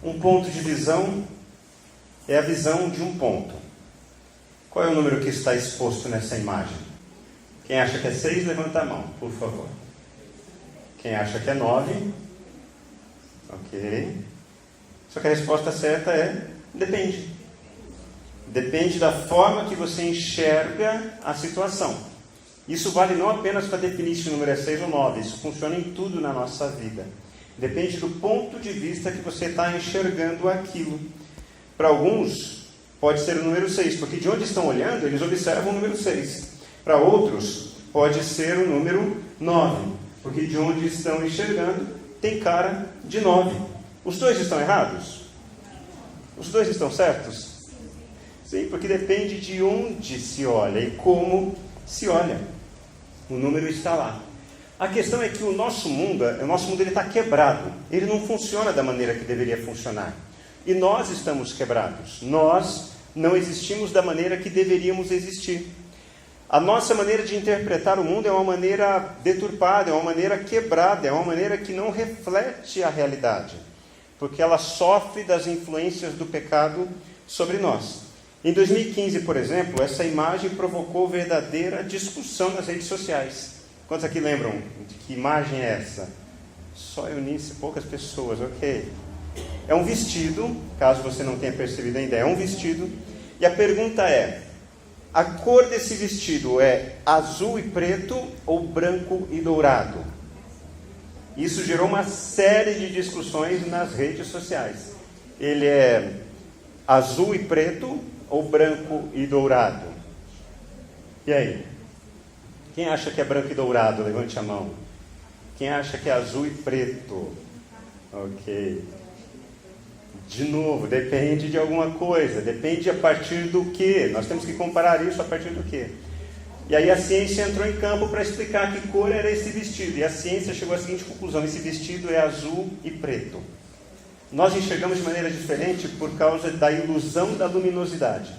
Um ponto de visão é a visão de um ponto. Qual é o número que está exposto nessa imagem? Quem acha que é 6, levanta a mão, por favor. Quem acha que é 9? Ok. Só que a resposta certa é depende. Depende da forma que você enxerga a situação. Isso vale não apenas para definir se o número é 6 ou 9. Isso funciona em tudo na nossa vida. Depende do ponto de vista que você está enxergando aquilo. Para alguns, pode ser o número 6, porque de onde estão olhando, eles observam o número 6. Para outros, pode ser o número 9, porque de onde estão enxergando, tem cara de 9. Os dois estão errados? Os dois estão certos? Sim, porque depende de onde se olha e como se olha. O número está lá. A questão é que o nosso mundo ele está quebrado. Ele não funciona da maneira que deveria funcionar. E nós estamos quebrados. Nós não existimos da maneira que deveríamos existir. A nossa maneira de interpretar o mundo é uma maneira deturpada, é uma maneira quebrada, é uma maneira que não reflete a realidade. Porque ela sofre das influências do pecado sobre nós. Em 2015, por exemplo, essa imagem provocou verdadeira discussão nas redes sociais. Quantos aqui lembram de que imagem é essa? Só Eunice, poucas pessoas, ok. É um vestido, caso você não tenha percebido ainda, é um vestido. E a pergunta é, a cor desse vestido é azul e preto ou branco e dourado? Isso gerou uma série de discussões nas redes sociais. Ele é azul e preto ou branco e dourado? E aí? Quem acha que é branco e dourado? Levante a mão. Quem acha que é azul e preto? Ok. De novo, depende de alguma coisa. Depende a partir do quê? Nós temos que comparar isso a partir do quê? E aí a ciência entrou em campo para explicar que cor era esse vestido. E a ciência chegou à seguinte conclusão: esse vestido é azul e preto. Nós enxergamos de maneira diferente por causa da ilusão da luminosidade.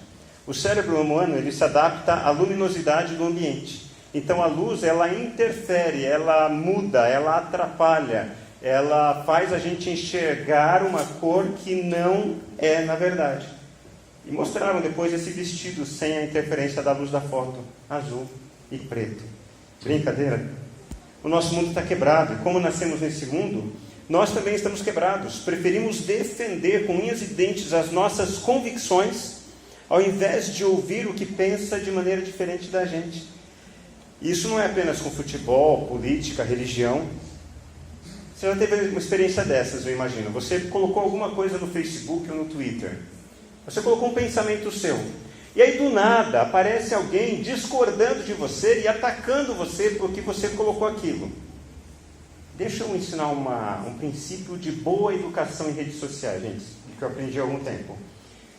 O cérebro humano ele se adapta à luminosidade do ambiente. Então a luz, ela interfere, ela muda, ela atrapalha, ela faz a gente enxergar uma cor que não é na verdade. E mostraram depois esse vestido sem a interferência da luz da foto, azul e preto. Brincadeira? O nosso mundo está quebrado, e como nascemos nesse mundo, nós também estamos quebrados. Preferimos defender com unhas e dentes as nossas convicções, ao invés de ouvir o que pensa de maneira diferente da gente. Isso não é apenas com futebol, política, religião. Você já teve uma experiência dessas, eu imagino. Você colocou alguma coisa no Facebook ou no Twitter. Você colocou um pensamento seu. E aí, do nada, aparece alguém discordando de você e atacando você porque você colocou aquilo. Deixa eu ensinar um princípio de boa educação em redes sociais, gente, que eu aprendi há algum tempo.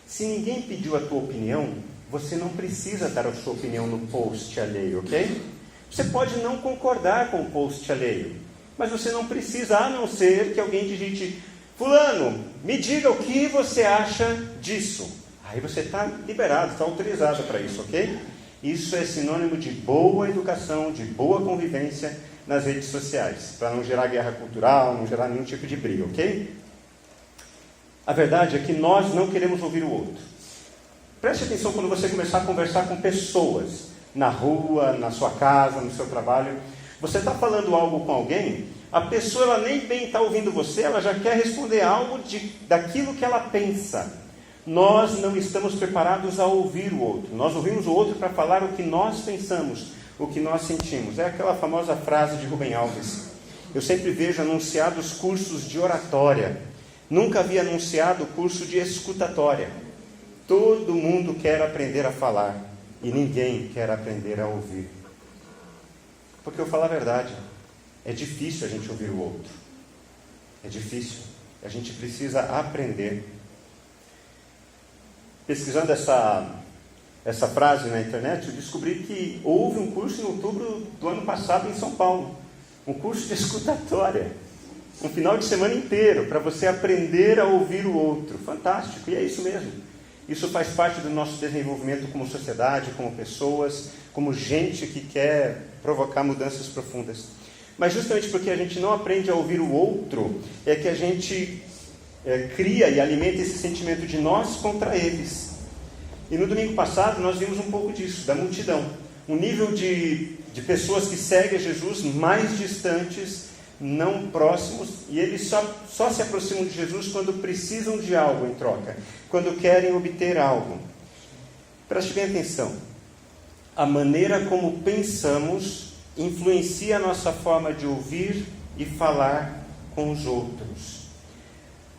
Se ninguém pediu a tua opinião, você não precisa dar a sua opinião no post alheio, ok? Você pode não concordar com o post alheio, mas você não precisa, a não ser que alguém digite: fulano, me diga o que você acha disso. Aí você está liberado, está autorizado para isso, ok? Isso é sinônimo de boa educação, de boa convivência nas redes sociais, para não gerar guerra cultural, não gerar nenhum tipo de briga, ok? A verdade é que nós não queremos ouvir o outro. Preste atenção quando você começar a conversar com pessoas, na rua, na sua casa, no seu trabalho. Você está falando algo com alguém, a pessoa ela nem bem está ouvindo você, ela já quer responder algo daquilo que ela pensa. Nós não estamos preparados a ouvir o outro. Nós ouvimos o outro para falar o que nós pensamos, o que nós sentimos. É aquela famosa frase de Rubem Alves. Eu sempre vejo anunciados cursos de oratória. Nunca vi anunciado curso de escutatória. Todo mundo quer aprender a falar e ninguém quer aprender a ouvir. Porque eu falo a verdade, é difícil a gente ouvir o outro. É difícil. A gente precisa aprender. Pesquisando essa frase na internet, eu descobri que houve um curso em outubro do ano passado em São Paulo. Um curso de escutatória. Um final de semana inteiro para você aprender a ouvir o outro. Fantástico, e é isso mesmo. Isso faz parte do nosso desenvolvimento como sociedade, como pessoas, como gente que quer provocar mudanças profundas. Mas justamente porque a gente não aprende a ouvir o outro, é que a gente cria e alimenta esse sentimento de nós contra eles. E no domingo passado nós vimos um pouco disso, da multidão. Um nível de pessoas que seguem a Jesus mais distantes, não próximos, e eles só se aproximam de Jesus quando precisam de algo em troca, quando querem obter algo. Preste bem atenção. A maneira como pensamos influencia a nossa forma de ouvir e falar com os outros.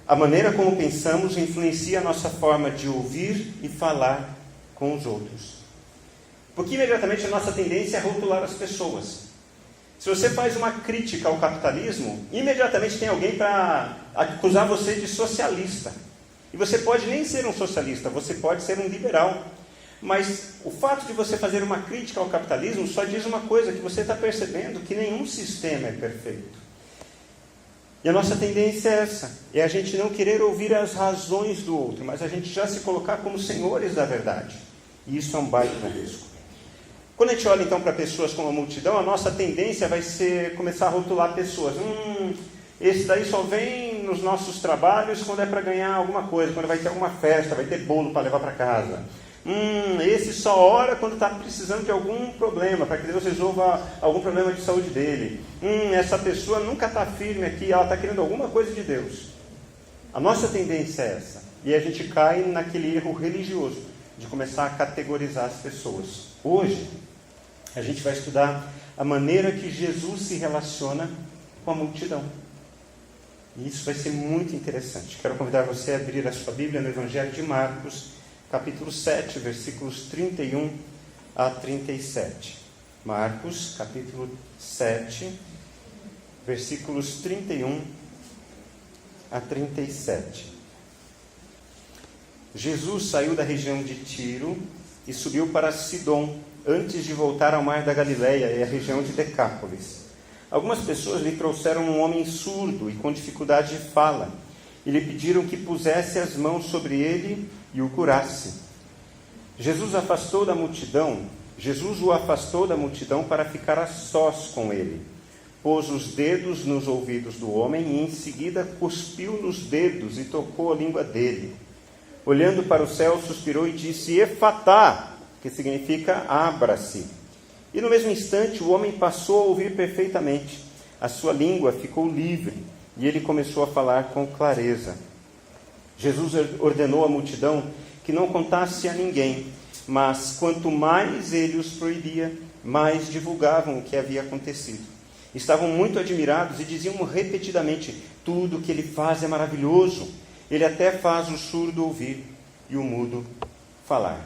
A maneira como pensamos influencia a nossa forma de ouvir e falar com os outros. Porque imediatamente a nossa tendência é rotular as pessoas. Se você faz uma crítica ao capitalismo, imediatamente tem alguém para acusar você de socialista. E você pode nem ser um socialista, você pode ser um liberal. Mas o fato de você fazer uma crítica ao capitalismo só diz uma coisa, que você está percebendo que nenhum sistema é perfeito. E a nossa tendência é essa, é a gente não querer ouvir as razões do outro, mas a gente já se colocar como senhores da verdade. E isso é um baita risco. Quando a gente olha então para pessoas como a multidão, a nossa tendência vai ser começar a rotular pessoas. Esse daí só vem nos nossos trabalhos quando é para ganhar alguma coisa, quando vai ter alguma festa, vai ter bolo para levar para casa. Esse só ora quando está precisando de algum problema, para que Deus resolva algum problema de saúde dele. Essa pessoa nunca está firme aqui, ela está querendo alguma coisa de Deus. A nossa tendência é essa. E a gente cai naquele erro religioso, de começar a categorizar as pessoas. Hoje, a gente vai estudar a maneira que Jesus se relaciona com a multidão. E isso vai ser muito interessante. Quero convidar você a abrir a sua Bíblia no Evangelho de Marcos, capítulo 7, versículos 31 a 37. Marcos, capítulo 7, versículos 31 a 37. Jesus saiu da região de Tiro e subiu para Sidom, antes de voltar ao mar da Galileia e à região de Decápolis. Algumas pessoas lhe trouxeram um homem surdo e com dificuldade de fala, e lhe pediram que pusesse as mãos sobre ele e o curasse. Jesus o afastou da multidão para ficar a sós com ele. Pôs os dedos nos ouvidos do homem e em seguida cuspiu nos dedos e tocou a língua dele. Olhando para o céu, suspirou e disse: Efatá, que significa abra-se. E no mesmo instante o homem passou a ouvir perfeitamente. A sua língua ficou livre e ele começou a falar com clareza. Jesus ordenou à multidão que não contasse a ninguém, mas quanto mais ele os proibia, mais divulgavam o que havia acontecido. Estavam muito admirados e diziam repetidamente: tudo o que ele faz é maravilhoso. Ele até faz o surdo ouvir e o mudo falar.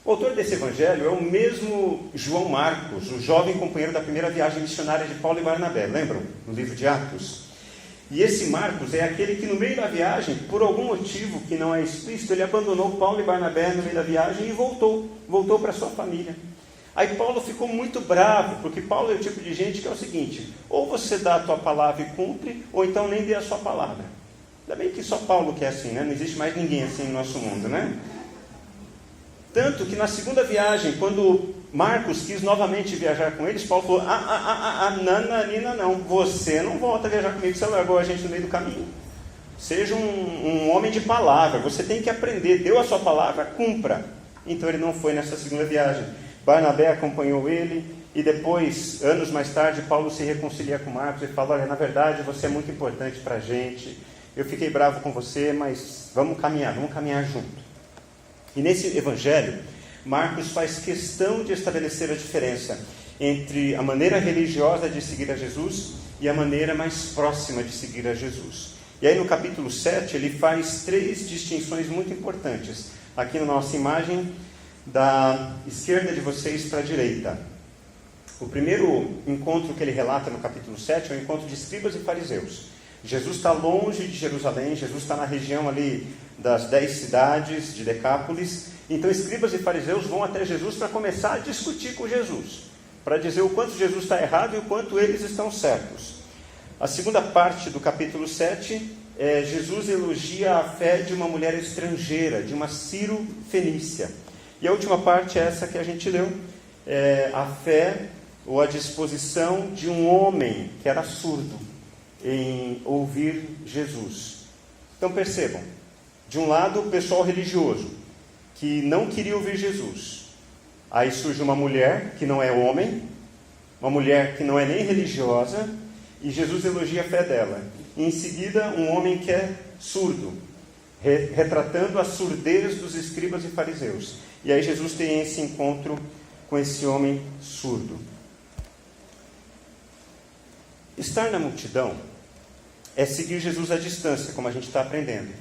O autor desse evangelho é o mesmo João Marcos, o jovem companheiro da primeira viagem missionária de Paulo e Barnabé. Lembram? No livro de Atos. E esse Marcos é aquele que no meio da viagem, por algum motivo que não é explícito, ele abandonou Paulo e Barnabé no meio da viagem e voltou para sua família. Aí Paulo ficou muito bravo, porque Paulo é o tipo de gente que é o seguinte: ou você dá a tua palavra e cumpre, ou então nem dê a sua palavra. Ainda bem que só Paulo que é assim, né? Não existe mais ninguém assim no nosso mundo, né? Tanto que na segunda viagem, quando Marcos quis novamente viajar com eles, Paulo falou: Nananina, não, você não volta a viajar comigo, você largou a gente no meio do caminho. Seja um homem de palavra, você tem que aprender, deu a sua palavra, cumpra. Então ele não foi nessa segunda viagem. Barnabé acompanhou ele, e depois, anos mais tarde, Paulo se reconcilia com Marcos e fala: olha, na verdade você é muito importante para a gente, eu fiquei bravo com você, mas vamos caminhar junto. E nesse evangelho, Marcos faz questão de estabelecer a diferença entre a maneira religiosa de seguir a Jesus e a maneira mais próxima de seguir a Jesus. E aí no capítulo 7 ele faz 3 distinções muito importantes. Aqui na nossa imagem, da esquerda de vocês para a direita. O primeiro encontro que ele relata no capítulo 7 é o encontro de escribas e fariseus. Jesus está longe de Jerusalém, Jesus está na região ali das 10 cidades de Decápolis. Então escribas e fariseus vão até Jesus para começar a discutir com Jesus, para dizer o quanto Jesus está errado e o quanto eles estão certos. A segunda parte do capítulo 7, Jesus elogia a fé de uma mulher estrangeira, de uma Ciro-fenícia. E a última parte é essa que a gente leu, a fé ou a disposição de um homem que era surdo. em ouvir Jesus. Então percebam, de um lado o pessoal religioso, que não queria ouvir Jesus. Aí surge uma mulher que não é homem, uma mulher que não é nem religiosa, e Jesus elogia a fé dela. E em seguida, um homem que é surdo, retratando a surdez dos escribas e fariseus. E aí Jesus tem esse encontro com esse homem surdo. Estar na multidão é seguir Jesus à distância, como a gente está aprendendo.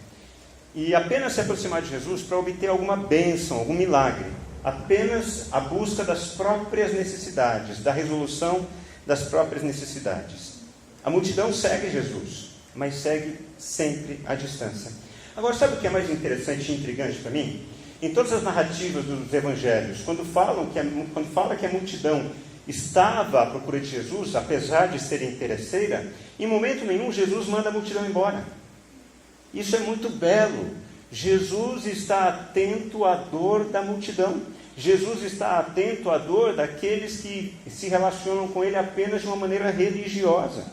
E apenas se aproximar de Jesus para obter alguma bênção, algum milagre. Apenas a busca das próprias necessidades, da resolução das próprias necessidades. A multidão segue Jesus, mas segue sempre à distância. Agora, sabe o que é mais interessante e intrigante para mim? Em todas as narrativas dos evangelhos, quando fala que a multidão estava à procura de Jesus, apesar de ser interesseira, em momento nenhum Jesus manda a multidão embora. Isso é muito belo. Jesus está atento à dor da multidão. Jesus está atento à dor daqueles que se relacionam com Ele apenas de uma maneira religiosa.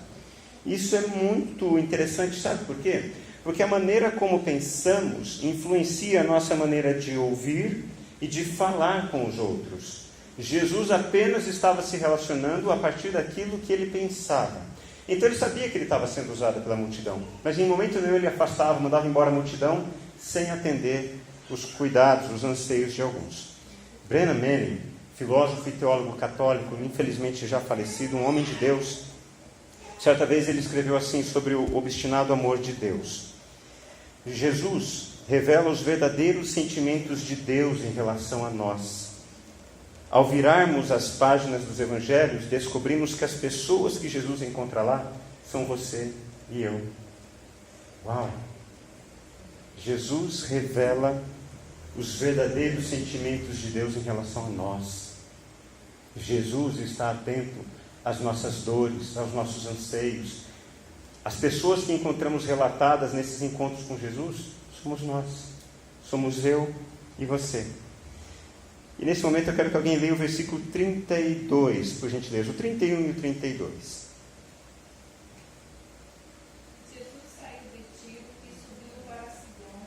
Isso é muito interessante, sabe por quê? Porque a maneira como pensamos influencia a nossa maneira de ouvir e de falar com os outros. Jesus apenas estava se relacionando a partir daquilo que ele pensava. Então ele sabia que ele estava sendo usado pela multidão, mas em momento nenhum ele afastava, mandava embora a multidão, sem atender os cuidados, os anseios de alguns. Brennan Manning, filósofo e teólogo católico, infelizmente já falecido, um homem de Deus, certa vez ele escreveu assim sobre o obstinado amor de Deus. Jesus revela os verdadeiros sentimentos de Deus em relação a nós. Ao virarmos as páginas dos evangelhos, descobrimos que as pessoas que Jesus encontra lá são você e eu. Uau! Jesus revela os verdadeiros sentimentos de Deus em relação a nós. Jesus está atento às nossas dores, aos nossos anseios. As pessoas que encontramos relatadas nesses encontros com Jesus somos nós. Somos eu e você. E nesse momento eu quero que alguém leia o versículo 32, por gentileza, o 31 e o 32. Jesus saiu de Tiro e subiu para Sidom,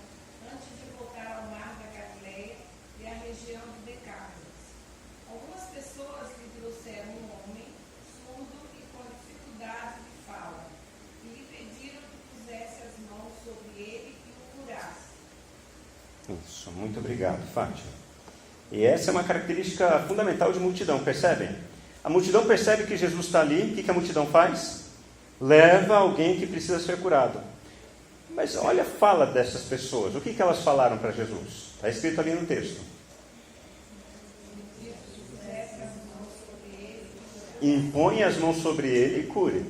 antes de voltar ao mar da Galileia e à região de Decápolis. Algumas pessoas lhe trouxeram um homem surdo e com dificuldade de fala, e lhe pediram que pusesse as mãos sobre ele e o curasse. Isso, muito obrigado, Fátima. E essa é uma característica fundamental de multidão, percebem? A multidão percebe que Jesus está ali, o que a multidão faz? Leva alguém que precisa ser curado. Mas olha a fala dessas pessoas, o que elas falaram para Jesus? Está escrito ali no texto. Impõe as mãos sobre ele e cure.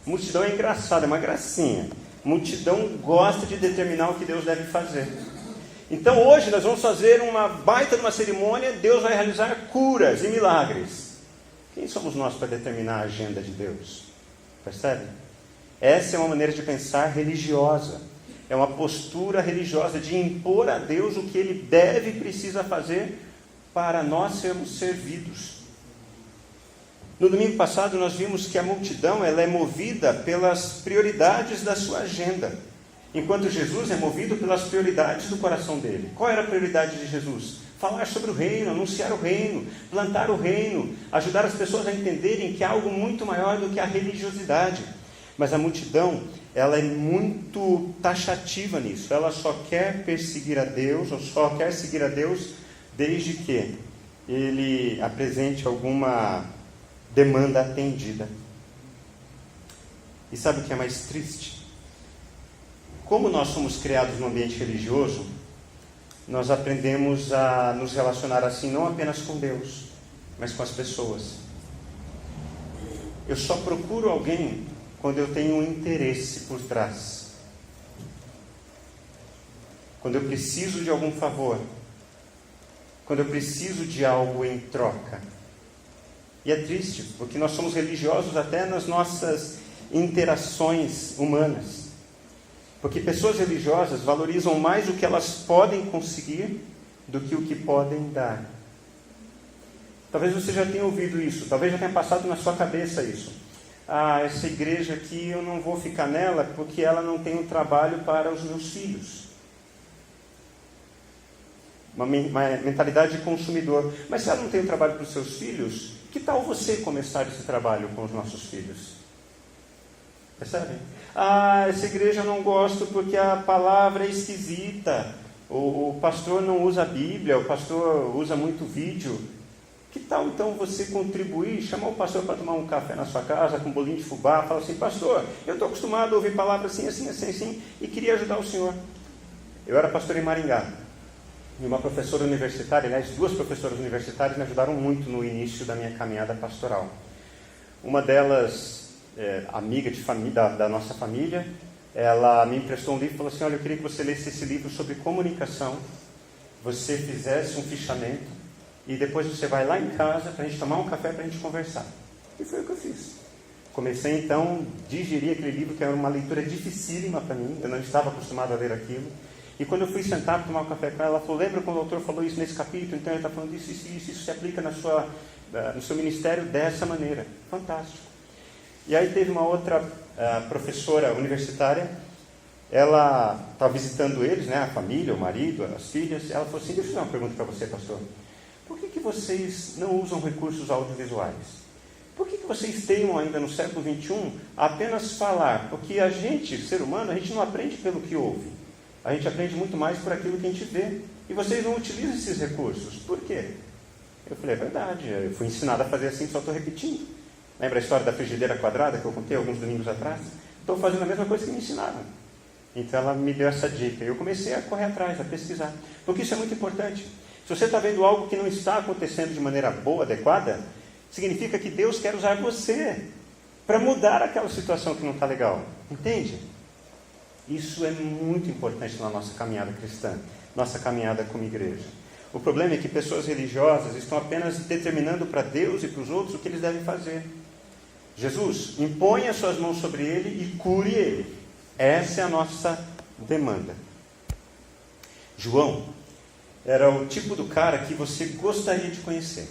Multidão é engraçada, é uma gracinha. Multidão gosta de determinar o que Deus deve fazer. Então hoje nós vamos fazer uma baita de uma cerimônia, Deus vai realizar curas e milagres. Quem somos nós para determinar a agenda de Deus? Percebe? Essa é uma maneira de pensar religiosa. É uma postura religiosa de impor a Deus o que Ele deve e precisa fazer para nós sermos servidos. No domingo passado nós vimos que a multidão ela é movida pelas prioridades da sua agenda. Enquanto Jesus é movido pelas prioridades do coração dele. Qual era a prioridade de Jesus? Falar sobre o reino, anunciar o reino, plantar o reino, ajudar as pessoas a entenderem que há algo muito maior do que a religiosidade. Mas a multidão, ela é muito taxativa nisso. Ela só quer perseguir a Deus, ou só quer seguir a Deus, desde que ele apresente alguma demanda atendida. E sabe o que é mais triste? Como nós somos criados num ambiente religioso, nós aprendemos a nos relacionar assim, não apenas com Deus, mas com as pessoas. Eu só procuro alguém quando eu tenho um interesse por trás. Quando eu preciso de algum favor. Quando eu preciso de algo em troca. E é triste, porque nós somos religiosos até nas nossas interações humanas. Porque pessoas religiosas valorizam mais o que elas podem conseguir do que o que podem dar. Talvez você já tenha ouvido isso, talvez já tenha passado na sua cabeça isso. essa igreja aqui eu não vou ficar nela porque ela não tem um trabalho para os meus filhos. Uma mentalidade de consumidor. Mas se ela não tem um trabalho para os seus filhos, que tal você começar esse trabalho com os nossos filhos? Percebem? Essa igreja eu não gosto porque a palavra é esquisita. O pastor não usa a Bíblia, o pastor usa muito vídeo. Que tal então você contribuir, chamar o pastor para tomar um café na sua casa, com um bolinho de fubá, falar assim, pastor, eu estou acostumado a ouvir palavras assim, assim, assim, assim, e queria ajudar o senhor. Eu era pastor em Maringá, e uma professora universitária, aliás, 2 professoras universitárias me ajudaram muito no início da minha caminhada pastoral. Uma delas, amiga de família, da nossa família, ela me emprestou um livro e falou assim, olha, eu queria que você lesse esse livro sobre comunicação, você fizesse um fichamento, e depois você vai lá em casa para a gente tomar um café, para a gente conversar. E foi o que eu fiz. Comecei então a digerir aquele livro, que era uma leitura dificílima para mim, eu não estava acostumado a ler aquilo. E quando eu fui sentar para tomar um café com ela, ela falou, lembra quando o autor falou isso nesse capítulo? Então ele está falando isso se aplica no seu ministério dessa maneira. Fantástico. E aí teve uma outra professora universitária, ela estava visitando eles, né, a família, o marido, as filhas, ela falou assim, deixa eu fazer uma pergunta para você, pastor. Por que vocês não usam recursos audiovisuais? Por que vocês teimam ainda no século XXI apenas falar? Porque a gente, ser humano, a gente não aprende pelo que ouve. A gente aprende muito mais por aquilo que a gente vê. E vocês não utilizam esses recursos. Por quê? Eu falei, é verdade, eu fui ensinado a fazer assim, só estou repetindo. Lembra a história da frigideira quadrada que eu contei alguns domingos atrás? Estou fazendo a mesma coisa que me ensinaram. Então ela me deu essa dica. Eu comecei a correr atrás, a pesquisar. Porque isso é muito importante. Se você está vendo algo que não está acontecendo de maneira boa, adequada, significa que Deus quer usar você para mudar aquela situação que não está legal. Entende? Isso é muito importante na nossa caminhada cristã, nossa caminhada como igreja. O problema é que pessoas religiosas estão apenas determinando para Deus e para os outros o que eles devem fazer. Jesus, impõe as suas mãos sobre ele e cure ele. Essa é a nossa demanda. João era o tipo do cara que você gostaria de conhecer.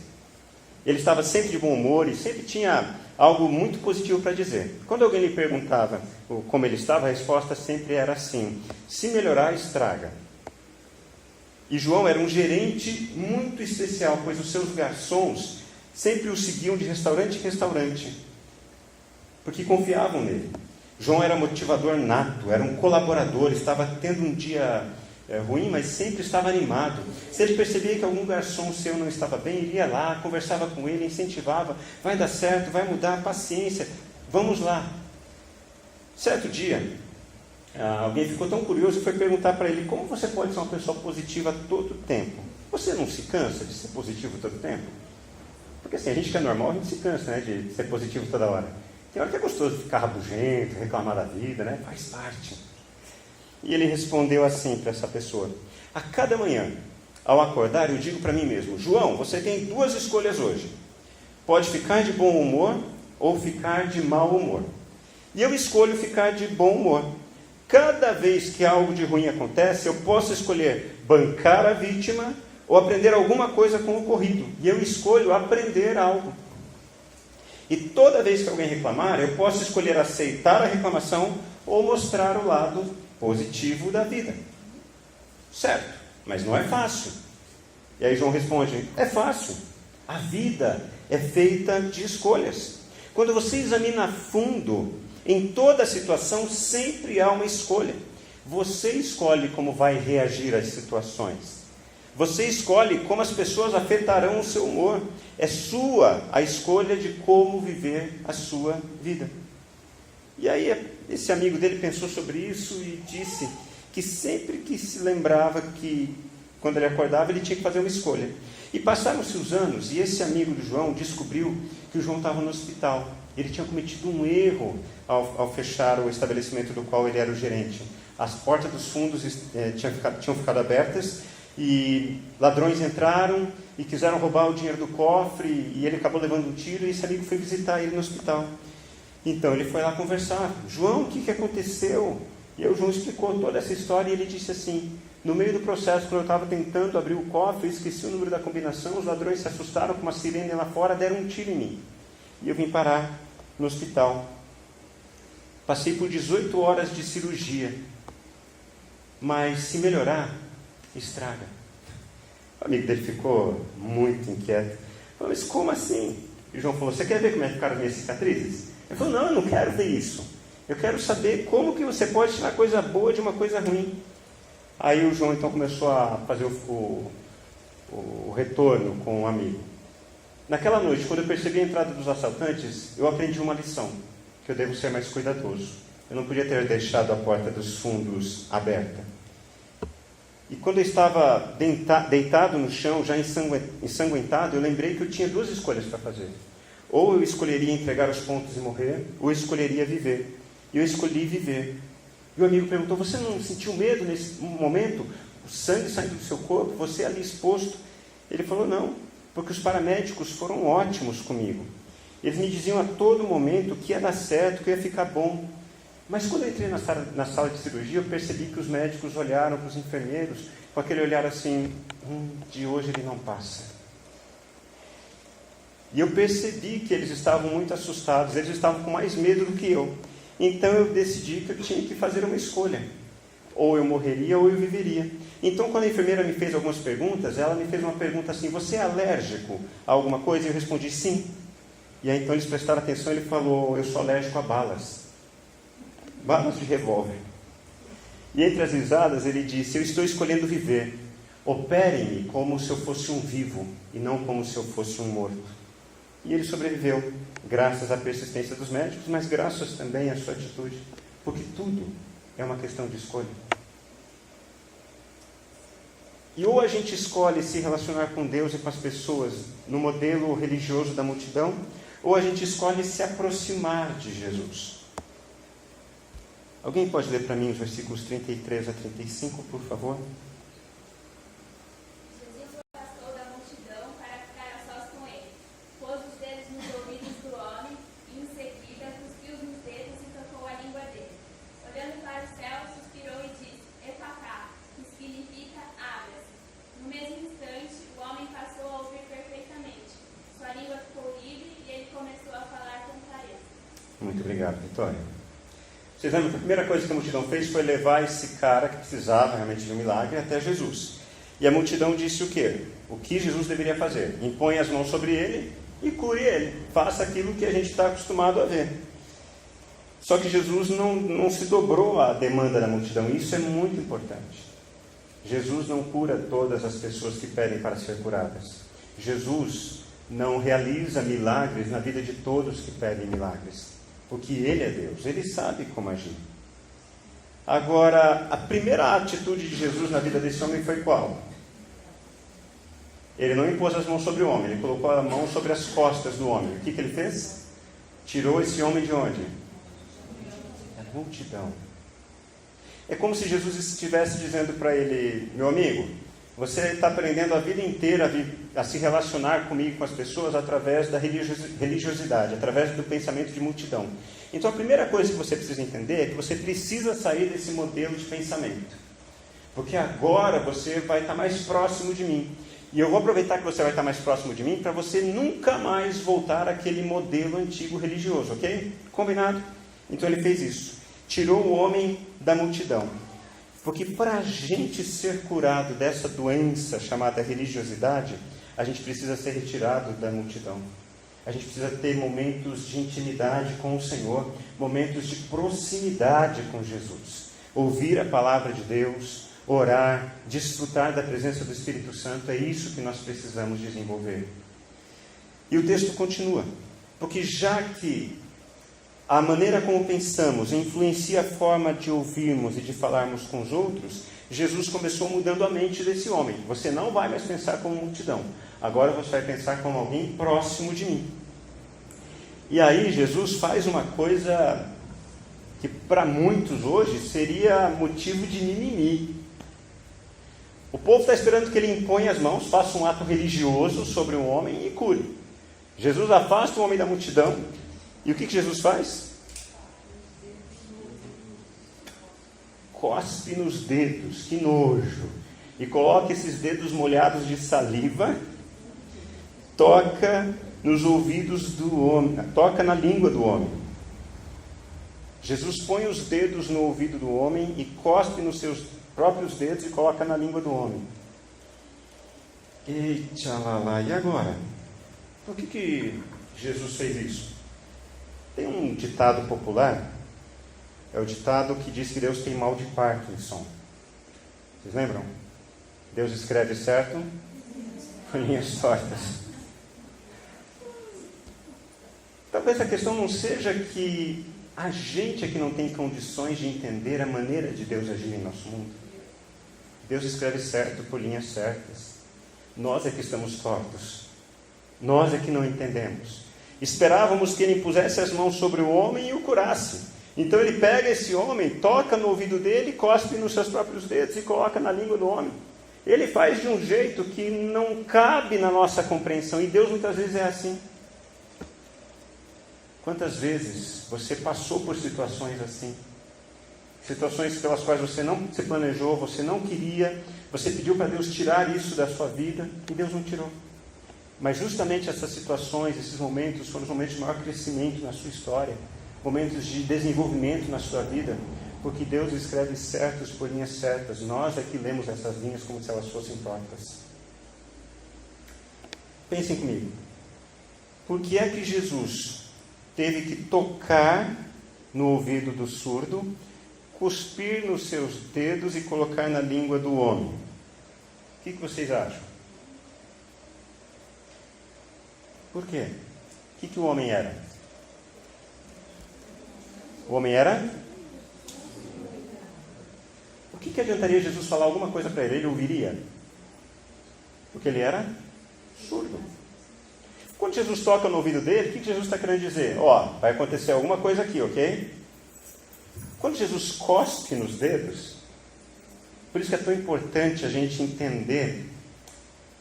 Ele estava sempre de bom humor e sempre tinha algo muito positivo para dizer. Quando alguém lhe perguntava como ele estava, a resposta sempre era assim, se melhorar, estraga. E João era um gerente muito especial, pois os seus garçons sempre o seguiam de restaurante em restaurante, porque confiavam nele. João era motivador nato, era um colaborador, estava tendo um dia ruim, mas sempre estava animado. Se ele percebia que algum garçom seu não estava bem, ele ia lá, conversava com ele, incentivava, vai dar certo, vai mudar, paciência, vamos lá. Certo dia, alguém ficou tão curioso que foi perguntar para ele, como você pode ser uma pessoa positiva todo o tempo? Você não se cansa de ser positivo todo o tempo? Porque assim, a gente que é normal, a gente se cansa, né, de ser positivo toda hora. Tem hora que é gostoso ficar rabugento, reclamar da vida, né? Faz parte. E ele respondeu assim para essa pessoa, a cada manhã, ao acordar, eu digo para mim mesmo, João, você tem 2 escolhas hoje. Pode ficar de bom humor ou ficar de mau humor. E eu escolho ficar de bom humor. Cada vez que algo de ruim acontece, eu posso escolher bancar a vítima ou aprender alguma coisa com o ocorrido. E eu escolho aprender algo. E toda vez que alguém reclamar, eu posso escolher aceitar a reclamação ou mostrar o lado positivo da vida. Certo, mas não é fácil. E aí João responde, é fácil. A vida é feita de escolhas. Quando você examina a fundo, em toda situação sempre há uma escolha. Você escolhe como vai reagir às situações. Você escolhe como as pessoas afetarão o seu humor. É sua a escolha de como viver a sua vida. E aí esse amigo dele pensou sobre isso e disse que sempre que se lembrava que quando ele acordava ele tinha que fazer uma escolha. E passaram-se os anos e esse amigo do João descobriu que o João estava no hospital. Ele tinha cometido um erro ao fechar o estabelecimento do qual ele era o gerente. As portas dos fundos tinham ficado abertas e ladrões entraram e quiseram roubar o dinheiro do cofre e ele acabou levando um tiro e esse amigo foi visitar ele no hospital. Então ele foi lá conversar. João, o que aconteceu? E aí o João explicou toda essa história e ele disse assim, no meio do processo, quando eu estava tentando abrir o cofre, esqueci o número da combinação, os ladrões se assustaram com uma sirene lá fora, deram um tiro em mim. E eu vim parar no hospital. Passei por 18 horas de cirurgia. Mas se melhorar, estraga. O amigo dele ficou muito inquieto. Falou, mas como assim? E o João falou, você quer ver como é que ficaram as minhas cicatrizes? Ele falou, não, eu não quero ver isso. Eu quero saber como que você pode tirar coisa boa de uma coisa ruim. Aí o João então começou a fazer o retorno com o amigo. Naquela noite, quando eu percebi a entrada dos assaltantes, eu aprendi uma lição, que eu devo ser mais cuidadoso. Eu não podia ter deixado a porta dos fundos aberta. E quando eu estava deitado no chão, já ensanguentado, eu lembrei que eu tinha duas escolhas para fazer. Ou eu escolheria entregar os pontos e morrer, ou eu escolheria viver. E eu escolhi viver. E o amigo perguntou, você não sentiu medo nesse momento? O sangue saindo do seu corpo, você ali exposto? Ele falou, não, porque os paramédicos foram ótimos comigo. Eles me diziam a todo momento que ia dar certo, que ia ficar bom. Mas quando eu entrei na sala de cirurgia, eu percebi que os médicos olharam para os enfermeiros com aquele olhar assim, de hoje ele não passa. E eu percebi que eles estavam muito assustados, eles estavam com mais medo do que eu. Então eu decidi que eu tinha que fazer uma escolha. Ou eu morreria ou eu viveria. Então quando a enfermeira me fez algumas perguntas, ela me fez uma pergunta assim, você é alérgico a alguma coisa? E eu respondi sim. E aí então eles prestaram atenção e ele falou, eu sou alérgico a balas. Balas de revólver. E entre as risadas ele disse, eu estou escolhendo viver. Opere-me como se eu fosse um vivo e não como se eu fosse um morto. E ele sobreviveu, graças à persistência dos médicos, mas graças também à sua atitude. Porque tudo é uma questão de escolha. E ou a gente escolhe se relacionar com Deus e com as pessoas no modelo religioso da multidão, ou a gente escolhe se aproximar de Jesus. Alguém pode ler para mim os versículos 33 a 35, por favor? Jesus se afastou da multidão para ficar a sós com ele. Pôs os dedos nos ouvidos do homem e, em seguida, cuspiu nos dedos e tocou a língua dele. Olhando para o céu, suspirou e disse, Ephatá, que significa abra-se. No mesmo instante, o homem passou a ouvir perfeitamente. Sua língua ficou livre e ele começou a falar com clareza. Muito obrigado, Vitória. Vocês lembram que a primeira coisa que a multidão fez foi levar esse cara que precisava realmente de um milagre até Jesus. E a multidão disse o quê? O que Jesus deveria fazer? Impõe as mãos sobre ele e cure ele. Faça aquilo que a gente está acostumado a ver. Só que Jesus não se dobrou à demanda da multidão. Isso é muito importante. Jesus não cura todas as pessoas que pedem para ser curadas. Jesus não realiza milagres na vida de todos que pedem milagres. Porque Ele é Deus, Ele sabe como agir. Agora, a primeira atitude de Jesus na vida desse homem foi qual? Ele não impôs as mãos sobre o homem, ele colocou a mão sobre as costas do homem. O que ele fez? Tirou esse homem de onde? Da multidão. É como se Jesus estivesse dizendo para ele, meu amigo, você está aprendendo a vida inteira a se relacionar comigo, com as pessoas, através da religiosidade, através do pensamento de multidão. Então a primeira coisa que você precisa entender é que você precisa sair desse modelo de pensamento. Porque agora você vai estar mais próximo de mim. E eu vou aproveitar que você vai estar mais próximo de mim para você nunca mais voltar àquele modelo antigo religioso, ok? Combinado? Então ele fez isso. Tirou o homem da multidão. Porque para a gente ser curado dessa doença chamada religiosidade, a gente precisa ser retirado da multidão. A gente precisa ter momentos de intimidade com o Senhor, momentos de proximidade com Jesus. Ouvir a palavra de Deus, orar, desfrutar da presença do Espírito Santo, é isso que nós precisamos desenvolver. E o texto continua, porque já que a maneira como pensamos influencia a forma de ouvirmos e de falarmos com os outros, Jesus começou mudando a mente desse homem. Você não vai mais pensar como multidão. Agora você vai pensar como alguém próximo de mim. E aí Jesus faz uma coisa que para muitos hoje seria motivo de mimimi. O povo está esperando que ele imponha as mãos, faça um ato religioso sobre o homem e cure. Jesus afasta o homem da multidão. E o que Jesus faz? Cospe nos dedos, que nojo. E coloca esses dedos molhados de saliva, toca nos ouvidos do homem, toca na língua do homem. Jesus põe os dedos no ouvido do homem e cospe nos seus próprios dedos e coloca na língua do homem. Eita lá, e agora? Por que Jesus fez isso? Tem um ditado popular, é o ditado que diz que Deus tem mal de Parkinson. Vocês lembram? Deus escreve certo, com linhas tortas. Talvez a questão não seja que a gente é que não tem condições de entender a maneira de Deus agir em nosso mundo. Deus escreve certo por linhas certas. Nós é que estamos tortos. Nós é que não entendemos. Esperávamos que Ele impusesse as mãos sobre o homem e o curasse. Então Ele pega esse homem, toca no ouvido dele, cospe nos seus próprios dedos e coloca na língua do homem. Ele faz de um jeito que não cabe na nossa compreensão. E Deus muitas vezes é assim. Quantas vezes você passou por situações assim? Situações pelas quais você não se planejou, você não queria, você pediu para Deus tirar isso da sua vida e Deus não tirou. Mas justamente essas situações, esses momentos foram os momentos de maior crescimento na sua história, momentos de desenvolvimento na sua vida, porque Deus escreve certos por linhas certas. Nós é que lemos essas linhas como se elas fossem tortas. Pensem comigo. Por que é que Jesus teve que tocar no ouvido do surdo, cuspir nos seus dedos e colocar na língua do homem? O que vocês acham? Por quê? O que o homem era? O homem era? O que adiantaria Jesus falar alguma coisa para ele? Ele ouviria? Porque ele era surdo. Quando Jesus toca no ouvido dele, o que Jesus está querendo dizer? Vai acontecer alguma coisa aqui, ok? Quando Jesus cospe nos dedos, por isso que é tão importante a gente entender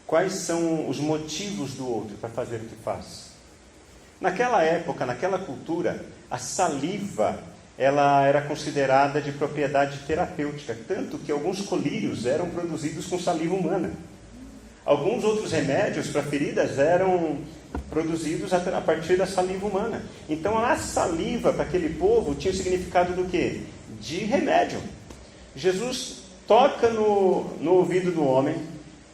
quais são os motivos do outro para fazer o que faz. Naquela época, naquela cultura, a saliva ela era considerada de propriedade terapêutica, tanto que alguns colírios eram produzidos com saliva humana. Alguns outros remédios para feridas eram produzidos a partir da saliva humana. Então a saliva para aquele povo tinha o significado do quê? De remédio. Jesus toca no ouvido do homem,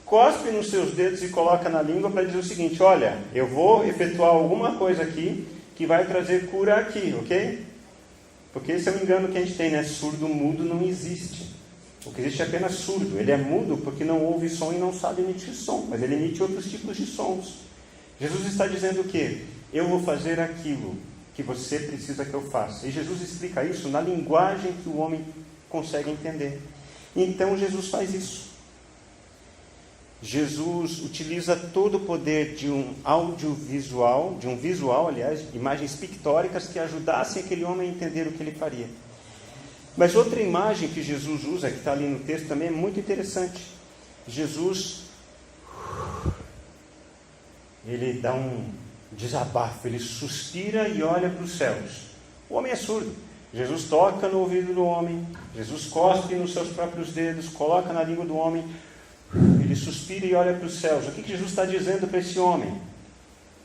cospe nos seus dedos e coloca na língua para dizer o seguinte: olha, eu vou efetuar alguma coisa aqui que vai trazer cura aqui, ok? Porque esse é um engano que a gente tem, né? Surdo, mudo não existe. O que existe é apenas surdo. Ele é mudo porque não ouve som e não sabe emitir som, mas ele emite outros tipos de sons. Jesus está dizendo o quê? Eu vou fazer aquilo que você precisa que eu faça. E Jesus explica isso na linguagem que o homem consegue entender. Então Jesus faz isso. Jesus utiliza todo o poder de um audiovisual, de um visual, aliás, imagens pictóricas que ajudassem aquele homem a entender o que ele faria. Mas outra imagem que Jesus usa, que está ali no texto também, é muito interessante. Jesus, ele dá um desabafo, ele suspira e olha para os céus. O homem é surdo. Jesus toca no ouvido do homem, Jesus cospe nos seus próprios dedos, coloca na língua do homem, ele suspira e olha para os céus. O que Jesus está dizendo para esse homem?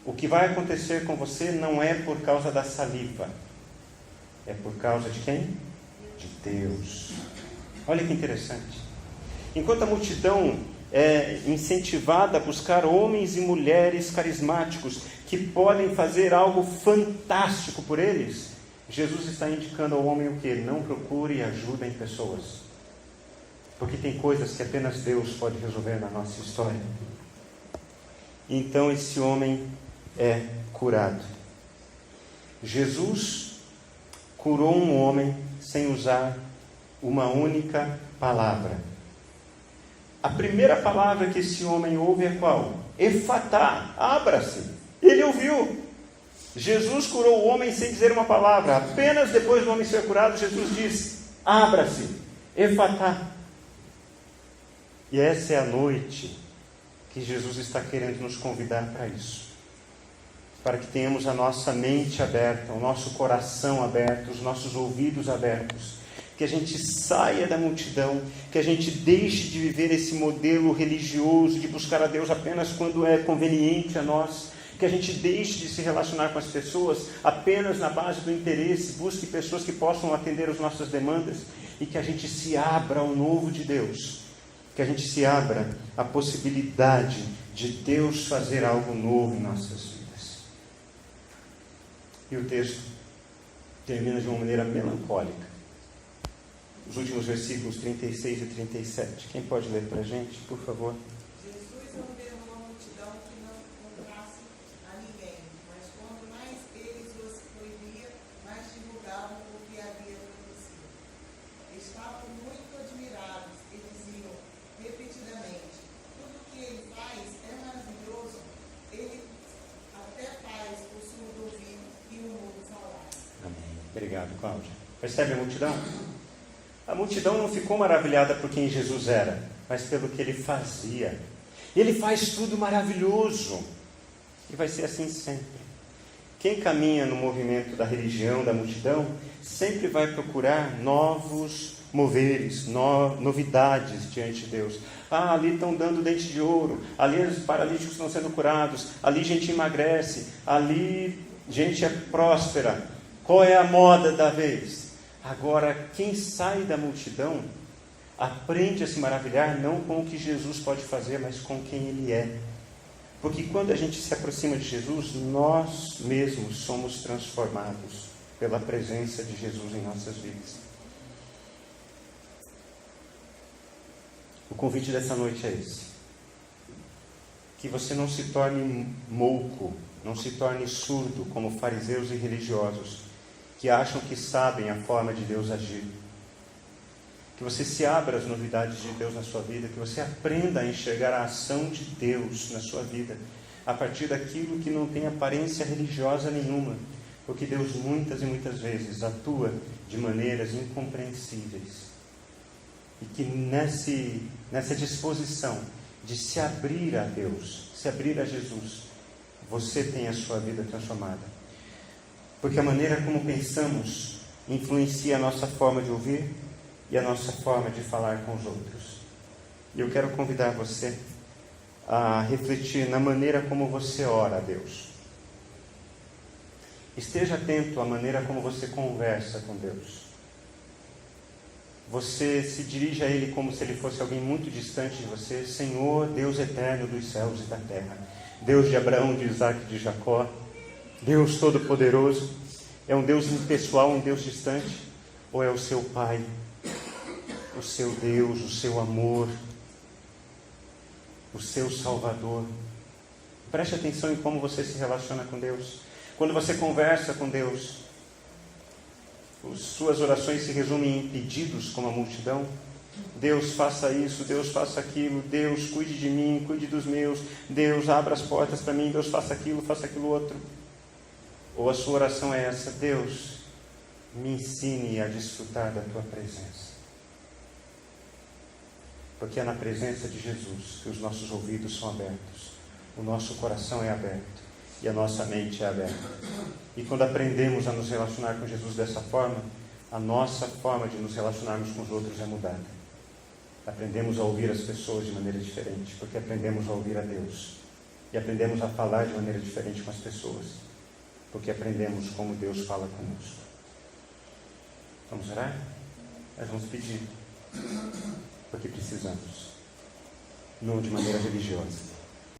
O que vai acontecer com você não é por causa da saliva, é por causa de quem? De Deus. Olha que interessante. Enquanto a multidão é incentivada a buscar homens e mulheres carismáticos que podem fazer algo fantástico por eles, Jesus está indicando ao homem o que? Não procure ajuda em pessoas, porque tem coisas que apenas Deus pode resolver na nossa história. Então esse homem é curado. Jesus curou um homem sem usar uma única palavra. A primeira palavra que esse homem ouve é qual? Efatá, abra-se. Ele ouviu. Jesus curou o homem sem dizer uma palavra. Apenas depois do homem ser curado, Jesus diz: abra-se, efatá. E essa é a noite que Jesus está querendo nos convidar para isso. Para que tenhamos a nossa mente aberta, o nosso coração aberto, os nossos ouvidos abertos. Que a gente saia da multidão, que a gente deixe de viver esse modelo religioso, de buscar a Deus apenas quando é conveniente a nós, que a gente deixe de se relacionar com as pessoas apenas na base do interesse, busque pessoas que possam atender as nossas demandas e que a gente se abra ao novo de Deus, que a gente se abra à possibilidade de Deus fazer algo novo em nossas vidas. E o texto termina de uma maneira melancólica. Os últimos versículos 36 e 37. Quem pode ler para a gente, por favor? Jesus ordenou a multidão que não contasse a ninguém, mas quanto mais eles os proibia, mais divulgavam o que havia acontecido. Estavam muito admirados e diziam repetidamente: tudo que ele faz é maravilhoso, ele até faz o surdo ouvir e o mudo falar. Amém. Obrigado, Cláudia. Percebe a multidão? A multidão não ficou maravilhada por quem Jesus era, mas pelo que ele fazia. Ele faz tudo maravilhoso. E vai ser assim sempre. Quem caminha no movimento da religião, da multidão, sempre vai procurar novos moveres, novidades diante de Deus. Ah, ali estão dando dente de ouro, ali os paralíticos estão sendo curados, ali gente emagrece, ali gente é próspera. Qual é a moda da vez? Agora, quem sai da multidão aprende a se maravilhar não com o que Jesus pode fazer, mas com quem Ele é. Porque quando a gente se aproxima de Jesus, nós mesmos somos transformados pela presença de Jesus em nossas vidas. O convite dessa noite é esse. Que você não se torne mouco, não se torne surdo como fariseus e religiosos, que acham que sabem a forma de Deus agir. Que você se abra às novidades de Deus na sua vida, que você aprenda a enxergar a ação de Deus na sua vida, a partir daquilo que não tem aparência religiosa nenhuma, porque Deus muitas e muitas vezes atua de maneiras incompreensíveis. E que nessa disposição de se abrir a Deus, se abrir a Jesus, você tem a sua vida transformada. Porque a maneira como pensamos influencia a nossa forma de ouvir e a nossa forma de falar com os outros. E eu quero convidar você a refletir na maneira como você ora a Deus. Esteja atento à maneira como você conversa com Deus. Você se dirige a Ele como se Ele fosse alguém muito distante de você. Senhor, Deus eterno dos céus e da terra, Deus de Abraão, de Isaac e de Jacó, Deus Todo-Poderoso. É um Deus impessoal, um Deus distante? Ou é o seu Pai, o seu Deus, o seu amor, o seu Salvador? Preste atenção em como você se relaciona com Deus. Quando você conversa com Deus, suas orações se resumem em pedidos como a multidão. Deus, faça isso, Deus, faça aquilo, Deus, cuide de mim, cuide dos meus, Deus, abra as portas para mim, Deus, faça aquilo outro. Ou a sua oração é essa: Deus, me ensine a desfrutar da Tua presença. Porque é na presença de Jesus que os nossos ouvidos são abertos, o nosso coração é aberto e a nossa mente é aberta. E quando aprendemos a nos relacionar com Jesus dessa forma, a nossa forma de nos relacionarmos com os outros é mudada. Aprendemos a ouvir as pessoas de maneira diferente, porque aprendemos a ouvir a Deus. E aprendemos a falar de maneira diferente com as pessoas, porque aprendemos como Deus fala conosco. Vamos orar? Nós vamos pedir, porque precisamos, não de maneira religiosa.